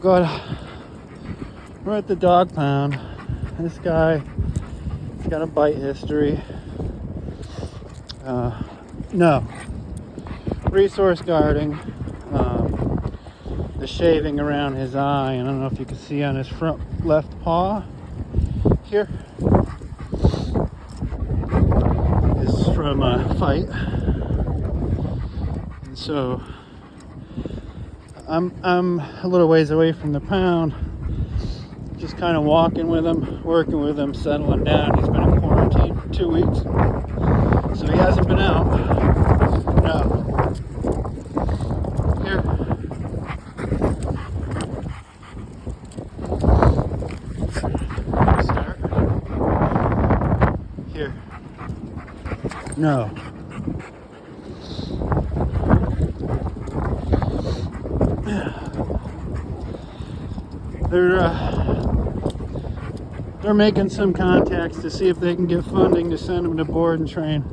Good. We're at the dog pound. This guy's got a bite history. No. Resource guarding. The shaving around his eye, and I don't know if you can see on his front left paw here, is from a fight. And so I'm a little ways away from the pound, just kind of walking with him, working with him, settling down. He's been in quarantine for 2 weeks, so he hasn't been out. No. Here. Start. Here. No. They're making some contacts to see if they can get funding to send them to board and train.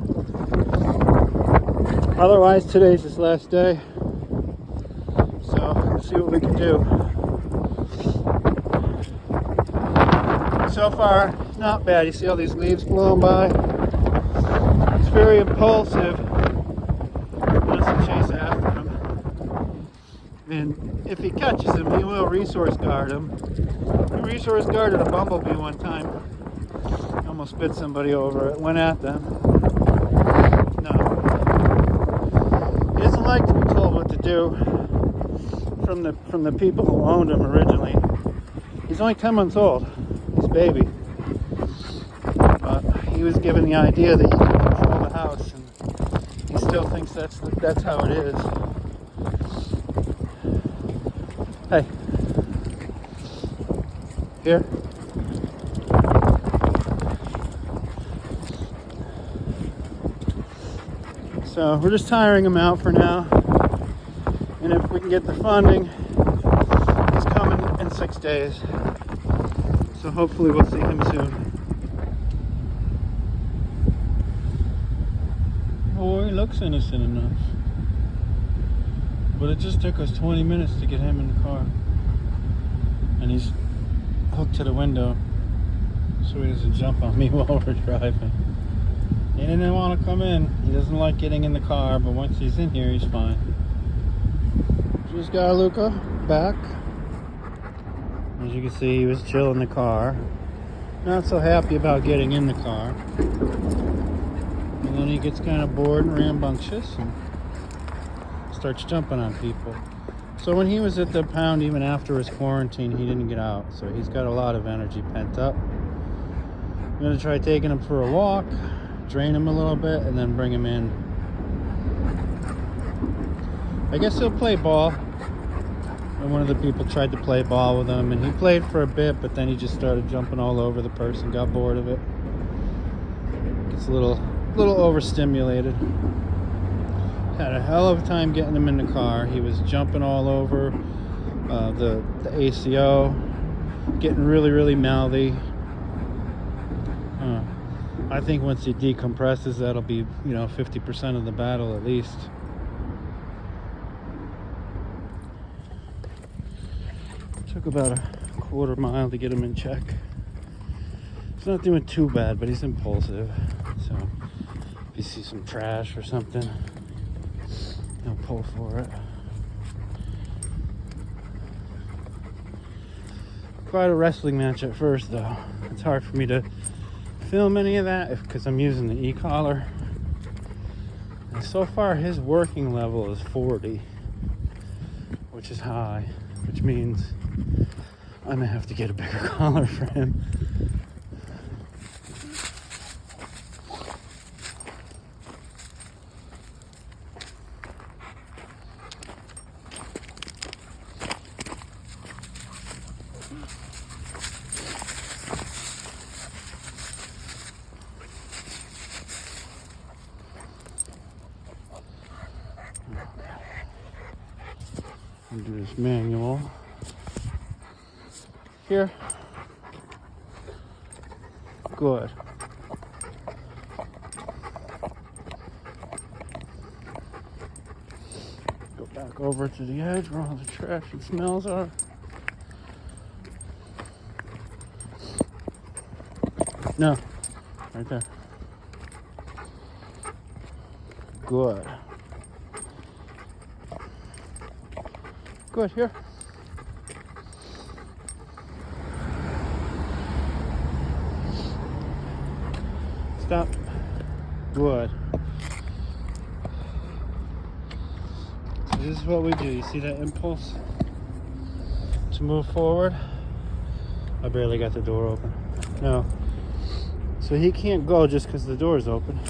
Otherwise, today's his last day. So, let's see what we can do. So far, not bad. You see all these leaves blowing by? He's very impulsive. Wants to chase after him. And if he catches him, he will resource guard him. He resource guarded a bumblebee one time. Almost bit somebody over it. Went at them. No. He doesn't like to be told what to do from the people who owned him originally. He's only 10 months old. He's a baby. But he was given the idea that he could control the house, and he still thinks that's how it is. Hey. Here. So we're just tiring him out for now, and if we can get the funding, he's coming in 6 days, so hopefully we'll see him soon. Oh, he looks innocent enough, but it just took us 20 minutes to get him in the car, and he's hooked to the window so he doesn't jump on me while we're driving. He didn't want to come in. He doesn't like getting in the car, but once he's in here, he's fine. Just got Luca back. As you can see, he was chill in the car. Not so happy about getting in the car. And then he gets kind of bored and rambunctious and starts jumping on people. So when he was at the pound, even after his quarantine, he didn't get out. So he's got a lot of energy pent up. I'm going to try taking him for a walk, drain him a little bit, and then bring him in. I guess he'll play ball. And one of the people tried to play ball with him, and he played for a bit, but then he just started jumping all over the person, got bored of it. Gets a little overstimulated. Had a hell of a time getting him in the car. He was jumping all over the ACO, getting really mouthy. I think once he decompresses, that'll be 50% of the battle at least. Took about a quarter mile to get him in check. He's not doing too bad, but he's impulsive. So if you see some trash or something, he'll pull for it. Quite a wrestling match at first, though. It's hard for me to film any of that because I'm using the e-collar. And so far, his working level is 40, which is high, which means I'm gonna have to get a bigger collar for him. I'll do this manual. Here. Good. Go back over to the edge where all the trash and smells are. No. Right there. Good. Good, here. Stop. Good. So this is what we do. You see that impulse to move forward? I barely got the door open. No. So he can't go just because the door is open.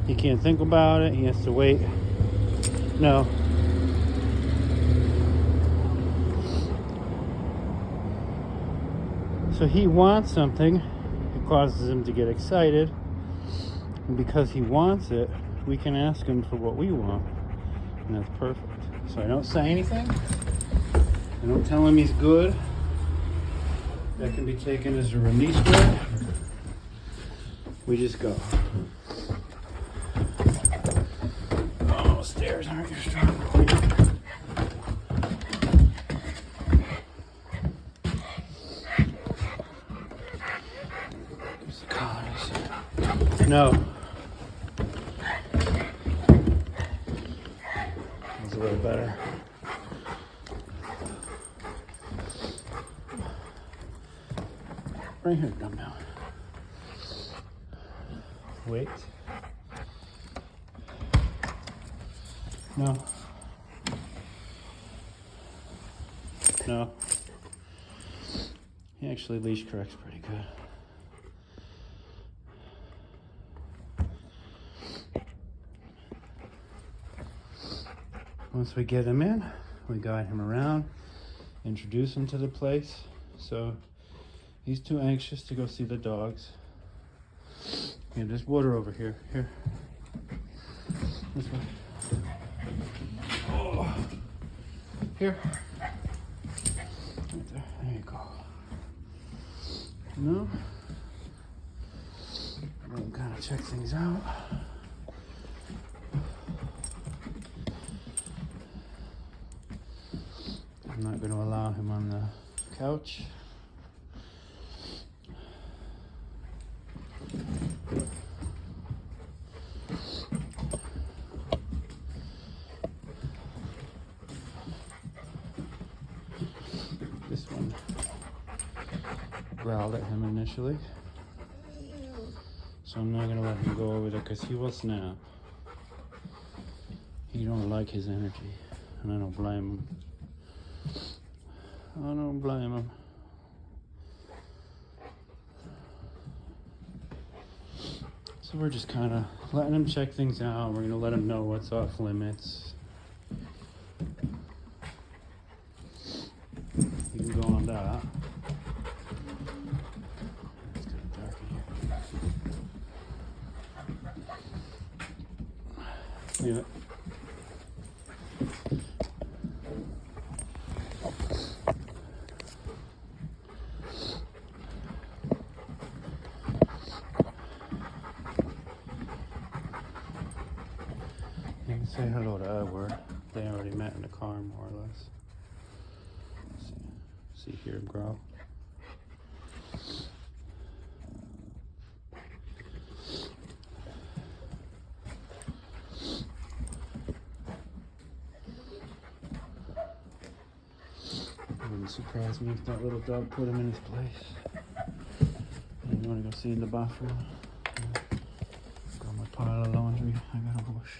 He can't think about it. He has to wait. No. So he wants something. It causes him to get excited. And because he wants it, we can ask him for what we want. And that's perfect. So I don't say anything. I don't tell him he's good. That can be taken as a release word. We just go. Oh, stairs aren't your strong point. There's the colonies. No. That's a little better. Right here, come down. Wait. No. No. He actually leash corrects pretty good. Once we get him in, we guide him around, introduce him to the place. So he's too anxious to go see the dogs. Yeah, there's water over here. Here. This way. Oh. Here. Right there. There you go. No? We'll kind of check things out. I'm not going to allow him on the couch. This one growled at him initially, so I'm not gonna let him go over there because he will snap. He don't like his energy, and I don't blame him. I don't blame him. So we're just kind of letting him check things out. We're gonna let him know what's off limits. You can go on that. It's kind of dark in here. Leave it. You can say hello to Edward. They already met in the car, more or less. See, hear him growl. It wouldn't surprise me if that little dog put him in his place. And you want to go see in the bathroom? Got my pile of laundry I gotta wash.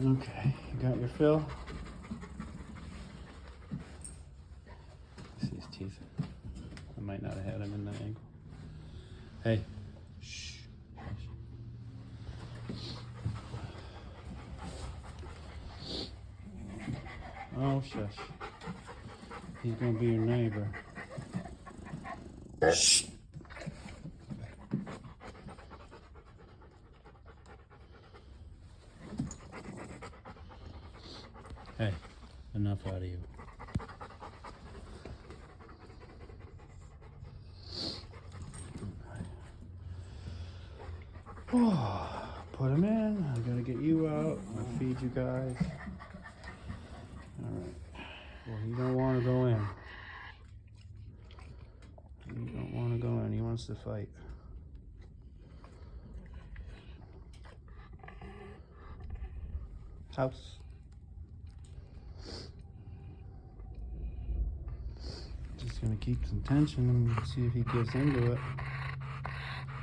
Okay, you got your fill? See his teeth. I might not have had him in that angle. Hey. Shh. Oh, shush. He's gonna be your neighbor. Shh. Hey, enough out of you. Oh, put him in. I gotta get you out. I'll feed you guys. Alright. Well, you don't want to go in. You don't want to go in. He wants to fight. House. Just gonna keep some tension and see if he gives into it.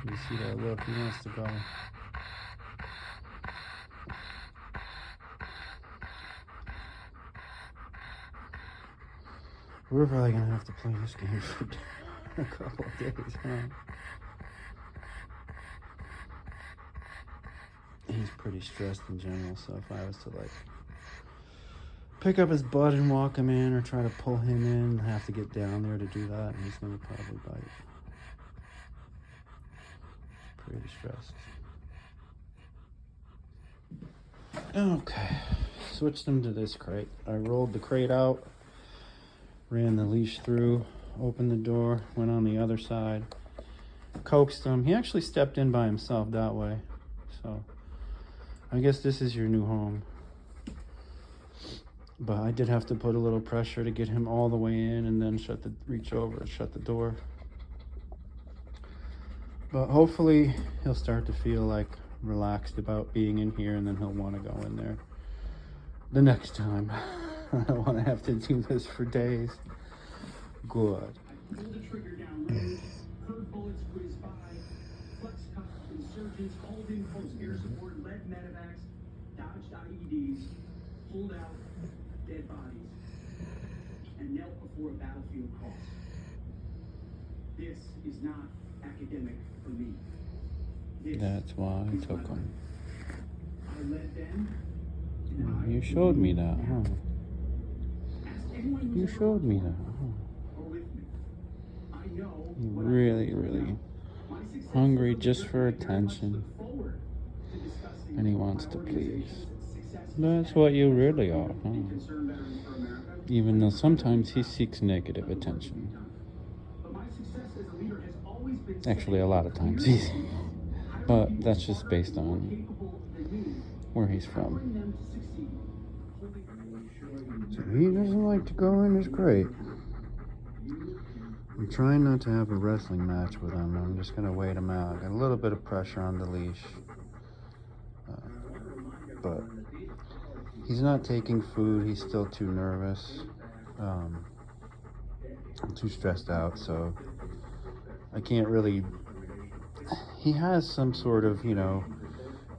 You see that look? He wants to go. We're probably gonna have to play this game for a couple of days, huh? He's pretty stressed in general, so if I was to like pick up his butt and walk him in or try to pull him in, I have to get down there to do that, and he's gonna probably bite. Pretty stressed. Okay, switched him to this crate. I rolled the crate out, ran the leash through, opened the door, went on the other side, coaxed him. He actually stepped in by himself that way, so I guess this is your new home. But I did have to put a little pressure to get him all the way in and then reach over and shut the door. But hopefully he'll start to feel like relaxed about being in here, and then he'll want to go in there the next time. I don't want to have to do this for days. Good. Pull the trigger down low, curved bullets whiz by, flex cuff insurgents called in close air support, led medevacs, dodged IEDs, pulled out dead bodies, and knelt before a battlefield cross. This is not academic for me. That's why I took him. I led then. You showed me that, huh? You showed me that, huh? You're really, really hungry just for attention. And he wants to please. That's what you really are, huh? Even though sometimes he seeks negative attention. Actually, a lot of times he's... But that's just based on where he's from. So he doesn't like to go in his crate. I'm trying not to have a wrestling match with him. I'm just going to wait him out. Got a little bit of pressure on the leash. But he's not taking food. He's still too nervous. I'm too stressed out, so I can't really... He has some sort of,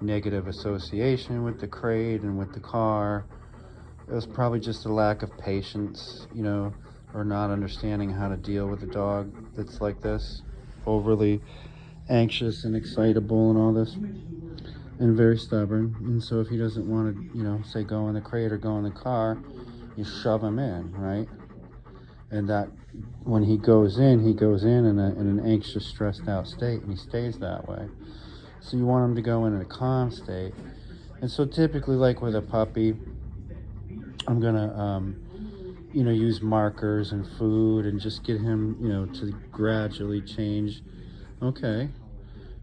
negative association with the crate and with the car. It was probably just a lack of patience, or not understanding how to deal with a dog that's like this, overly anxious and excitable and all this, and very stubborn. And so if he doesn't want to, say go in the crate or go in the car, you shove him in, right? And that when he goes in in an anxious, stressed out state, and he stays that way. So you want him to go in a calm state. And so typically, like with a puppy, I'm gonna use markers and food and just get him, to gradually change,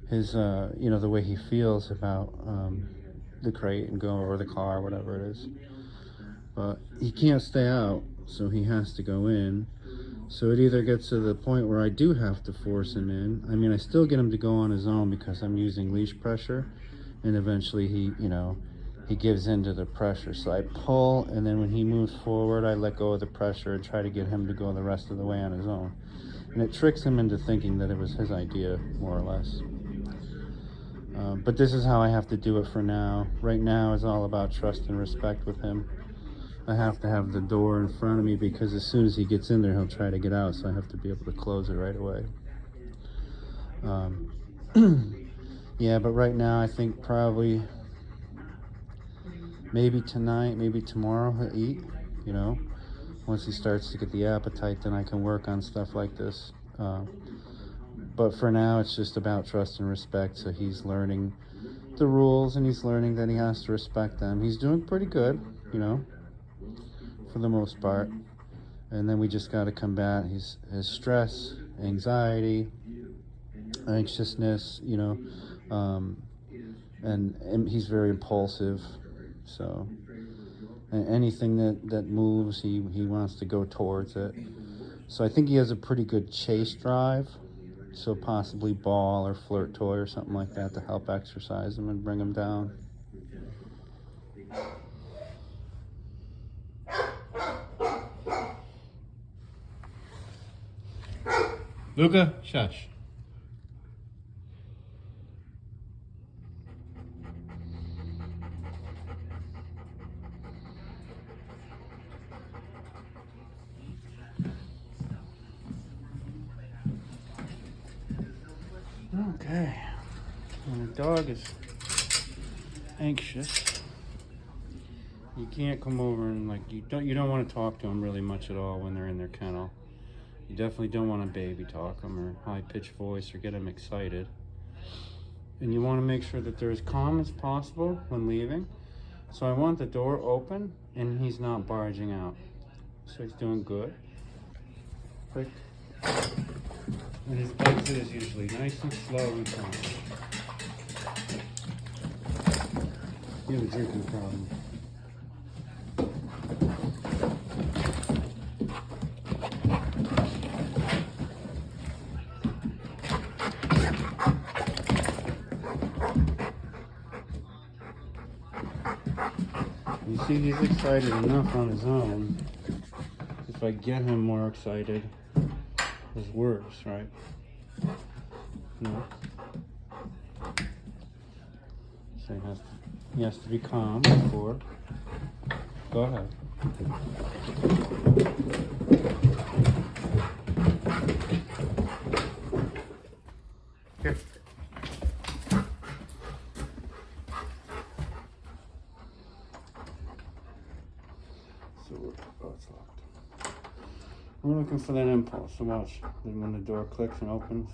his, the way he feels about the crate and or the car, whatever it is. But he can't stay out, so he has to go in. So it either gets to the point where I do have to force him in. I mean, I still get him to go on his own because I'm using leash pressure, and eventually he gives into the pressure. So I pull, and then when he moves forward, I let go of the pressure and try to get him to go the rest of the way on his own. And it tricks him into thinking that it was his idea, more or less. But this is how I have to do it for now. Right now is all about trust and respect with him. I have to have the door in front of me because as soon as he gets in there, he'll try to get out, so I have to be able to close it right away. Yeah, but right now I think probably maybe tonight, maybe tomorrow he'll eat, Once he starts to get the appetite, then I can work on stuff like this. But for now, it's just about trust and respect, so he's learning the rules, and he's learning that he has to respect them. He's doing pretty good, for the most part. And then we just got to combat his stress, anxiety, anxiousness, and he's very impulsive. So anything that moves, he wants to go towards it. So I think he has a pretty good chase drive. So possibly ball or flirt toy or something like that to help exercise him and bring him down. Luca, shush. Okay. When a dog is anxious, you can't come over and you don't want to talk to them really much at all when they're in their kennel. You definitely don't want to baby talk them or high-pitched voice or get them excited. And you want to make sure that they're as calm as possible when leaving. So I want the door open and he's not barging out. So he's doing good. Quick. And his exit is usually nice and slow and calm. You have a drinking problem. You see, he's excited enough on his own. If I get him more excited, it's worse, right? No. So he has to be calm before. Go ahead. Here. It's locked. We're looking for that impulse, so watch. Then when the door clicks and opens.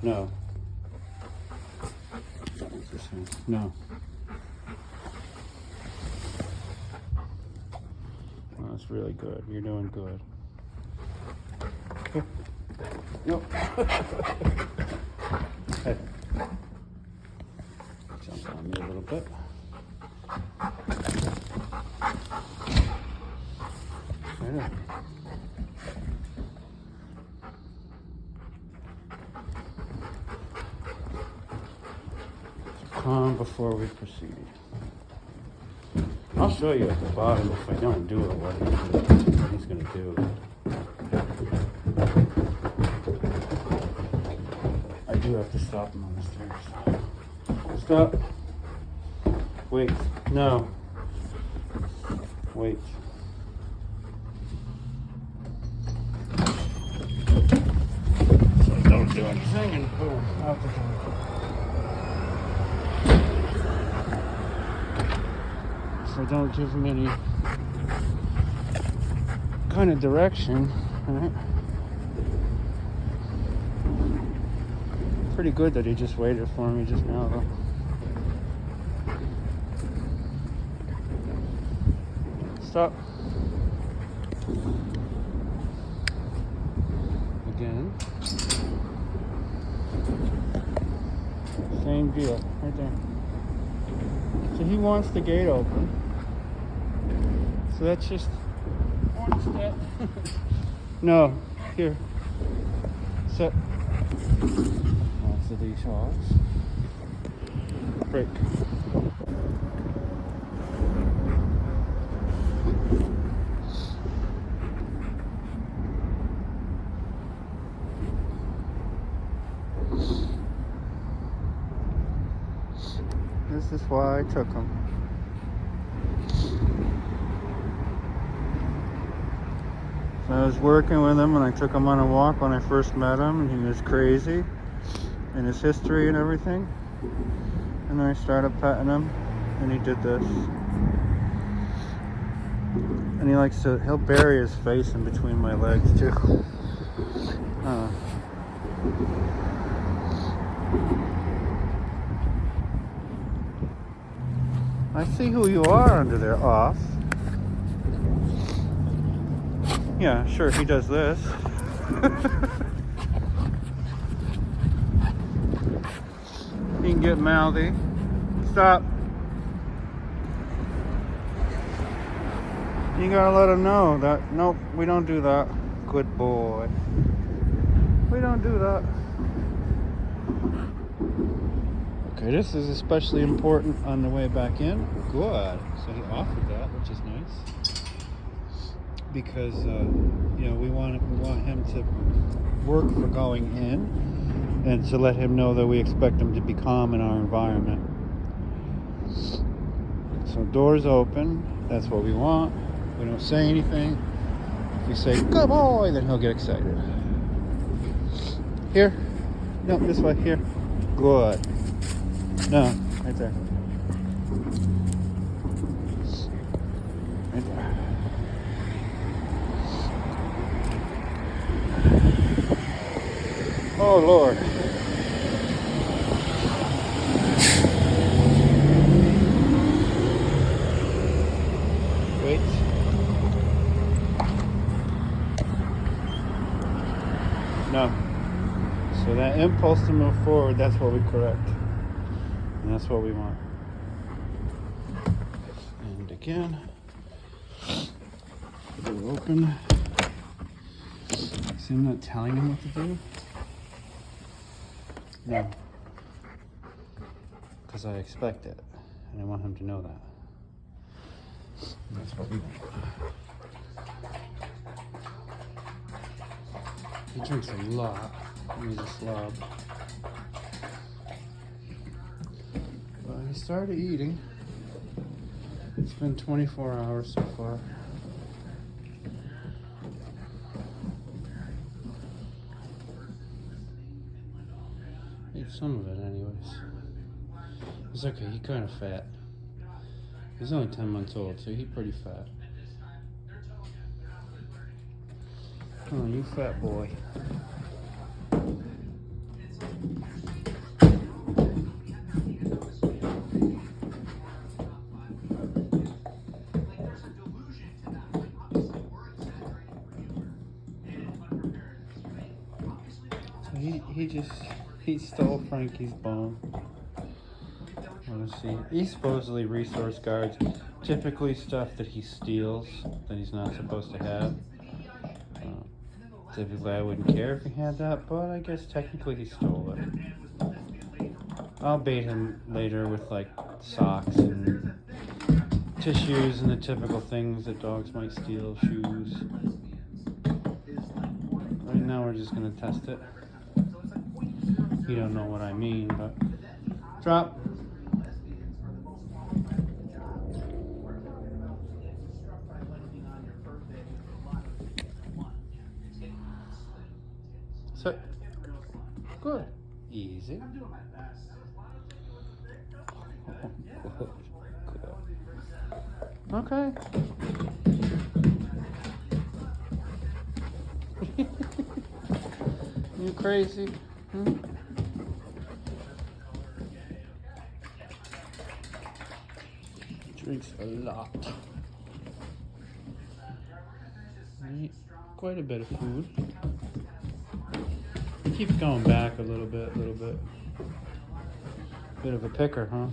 No. No. Well, that's really good. You're doing good. Okay. Nope. Hey. Jump on me a little bit. Right. Calm before we proceed. I'll show you at the bottom if I don't do it, what he's going to do. I do have to stop him on the stairs. Stop. Wait. No. Wait. So don't do anything and boom, out the door. So don't give him any kind of direction, right? Pretty good that he just waited for me just now, though. Stop. Again. Same deal, right there. So he wants the gate open. So that's just one step. No, here. Set. Lots of these hogs. Break. This is why I took him. So I was working with him and I took him on a walk when I first met him, and he was crazy in his history and everything. And then I started petting him and he did this. And he likes to, he'll bury his face in between my legs too. I see who you are under there, off. Yeah, sure, he does this. He can get mouthy. Stop. You gotta let him know that, nope, we don't do that. Good boy. We don't do that. Okay, this is especially important on the way back in. Good. So he offered that, which is nice. Because, you know, we want him to work for going in and to let him know that we expect him to be calm in our environment. So doors open. That's what we want. We don't say anything. If we say, good boy, then he'll get excited. Here. No, this way. Here. Good. No, right there. Right there. Oh, Lord. Wait. No. So that impulse to move forward, that's what we correct. And that's what we want. And again, door open. See, I'm not telling him what to do. No. Because I expect it. And I want him to know that. And that's what we want. He drinks a lot. He's a slob. But he started eating. It's been 24 hours so far. Ate some of it anyways. It's okay, he's kind of fat. He's only 10 months old, so he's pretty fat. Oh, you fat boy. He stole Frankie's bone. Let's see. He's supposedly resource guards. Typically stuff that he steals that he's not supposed to have. Typically I wouldn't care if he had that, but I guess technically he stole it. I'll bait him later with like socks and tissues and the typical things that dogs might steal, shoes. Right now we're just gonna test it. You don't know what I mean, but drop. Sit. Good. Easy. Good. Good. Okay. You crazy? Hmm? Drinks a lot. Eat quite a bit of food. He keeps going back a little bit. Bit of a picker, huh?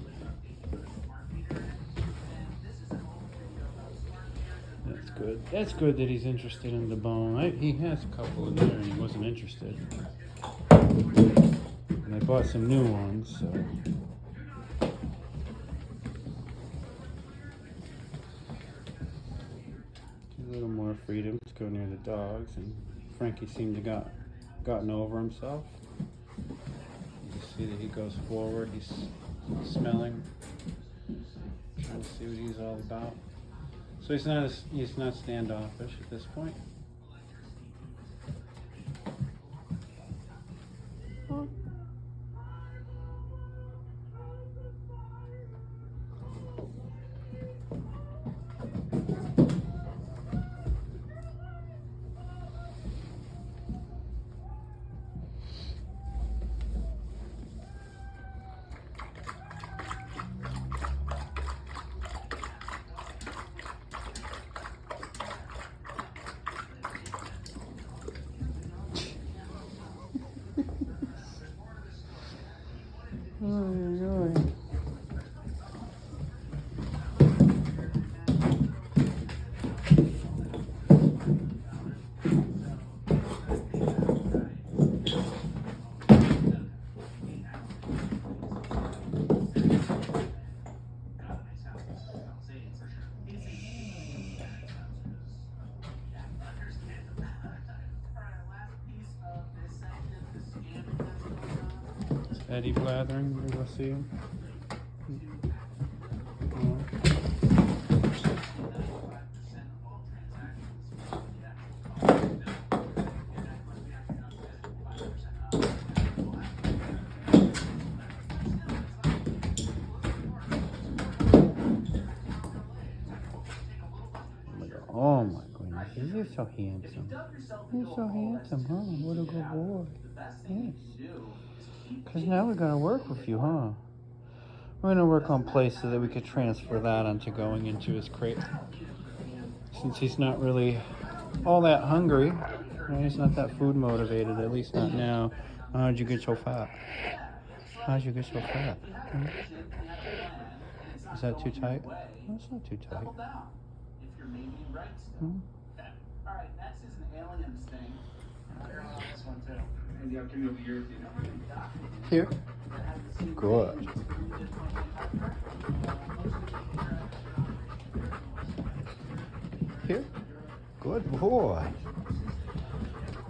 That's good. That's good that he's interested in the bone. He has a couple in there and he wasn't interested. And I bought some new ones, so. A little more freedom to go near the dogs, and Frankie seemed to gotten over himself. You can see that he goes forward. He's smelling, trying to see what he's all about. So he's not standoffish at this point. Eddie blathering. We're gonna see him. Oh my goodness, you're so handsome. You're so handsome, huh? What a good boy. Yes. Because now we're going to work with you, huh? We're going to work on place so that we could transfer that onto going into his crate. Since he's not really all that hungry, right? He's not that food motivated, at least not now. How'd you get so fat? How'd you get so fat? Hmm? Is that too tight? No, it's not too tight. Hmm? Alright, next is an aliens thing. This one too. And the upcoming of the year. Here. Good. Here. Good boy.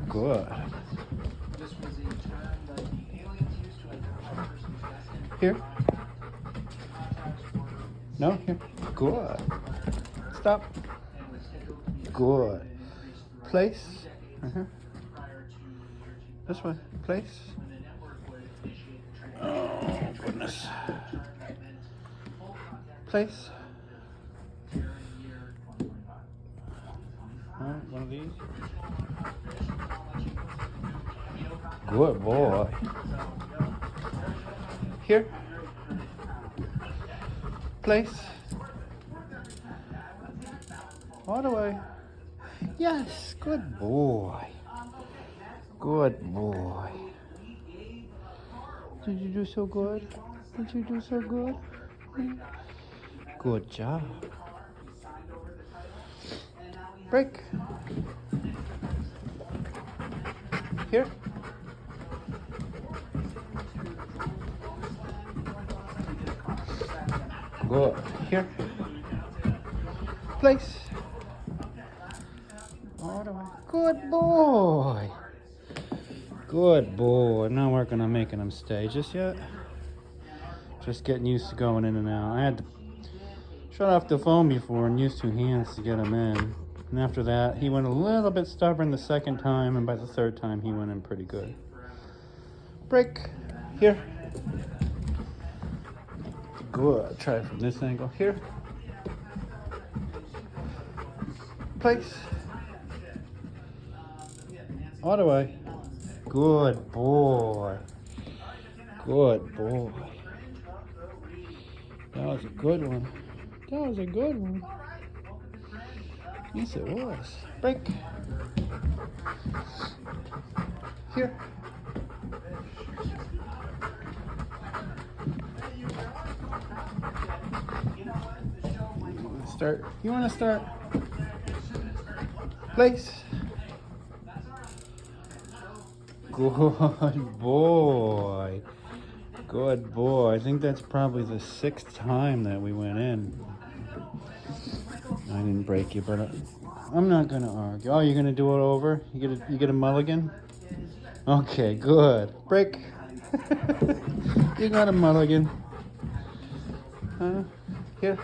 Good. Here. No, here. Good. Stop. Good. Place. This way. Place. Oh, goodness. Place. One of these. Good boy. Here. Place. All the way. Yes, good boy. Good boy. Did you do so good? Did you do so good? Good job. Break. Here. Good. Here. Place. All the way. Good boy. Good boy. I'm not working on making him stay just yet. Just getting used to going in and out. I had to shut off the phone before and use two hands to get him in. And after that, he went a little bit stubborn the second time, and by the third time, he went in pretty good. Break. Here. Good. Try it from this angle. Here. Place. All the way. Good boy. Good boy. That was a good one. That was a good one. Yes, it was. Break. Here. Start. You want to start? Place. Good boy. Good boy. I think that's probably the 6th time that we went in. I didn't break you, but I'm not going to argue. Oh, you're going to do it over? You get a mulligan? Okay, good. Break. You got a mulligan. Here.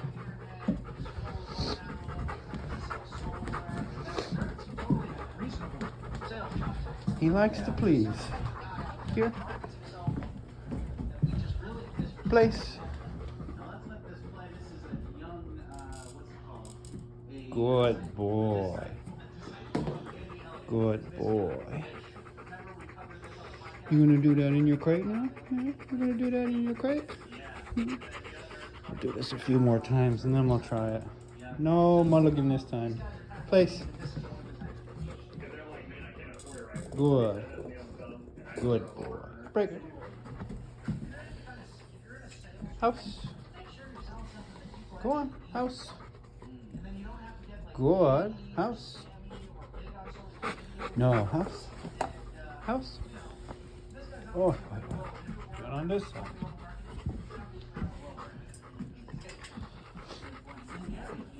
He likes to please. Here. Place. Good boy. Good boy. You gonna do that in your crate now? Yeah? You gonna do that in your crate? I'll do this a few more times and then we'll try it. No mulligan this time. Place. Good. Good boy. Break it. House. Go on. House. Good. House. No. House. House. Oh. Get on this side.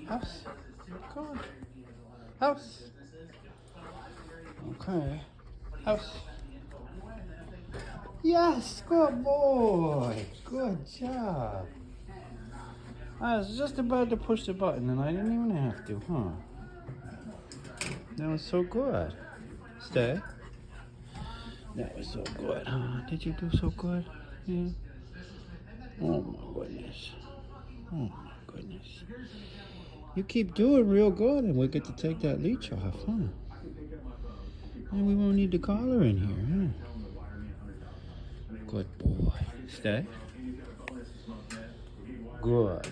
House. Go on. House. Okay. House. Yes, good boy. Good job. I was just about to push the button and I didn't even have to, huh? That was so good. Stay. That was so good, huh? Did you do so good? Yeah. Oh my goodness. Oh my goodness. You keep doing real good and we'll get to take that leash off, huh? And we won't need the collar in here, huh? Good boy. Stay. Good.